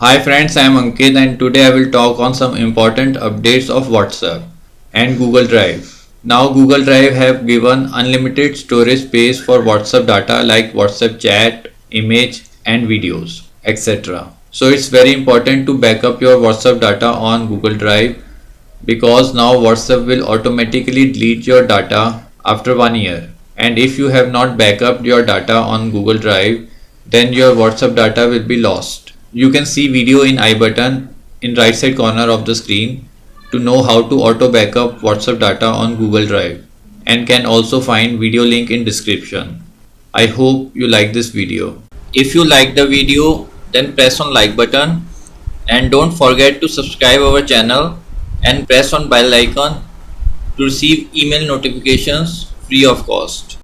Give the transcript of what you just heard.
Hi friends, I am Ankit and today I will talk on some important updates of WhatsApp and Google Drive. Now Google Drive have given unlimited storage space for WhatsApp data like WhatsApp chat, image and videos, etc. So it's very important to back up your WhatsApp data on Google Drive because now WhatsApp will automatically delete your data after 1 year. And if you have not backed your data on Google Drive, then your WhatsApp data will be lost. You can see video in I button in right side corner of the screen to know how to auto backup WhatsApp data on Google Drive, and can also find video link in description. I hope you like this video. If you like the video, then press on like button and don't forget to subscribe our channel and press on bell icon to receive email notifications free of cost.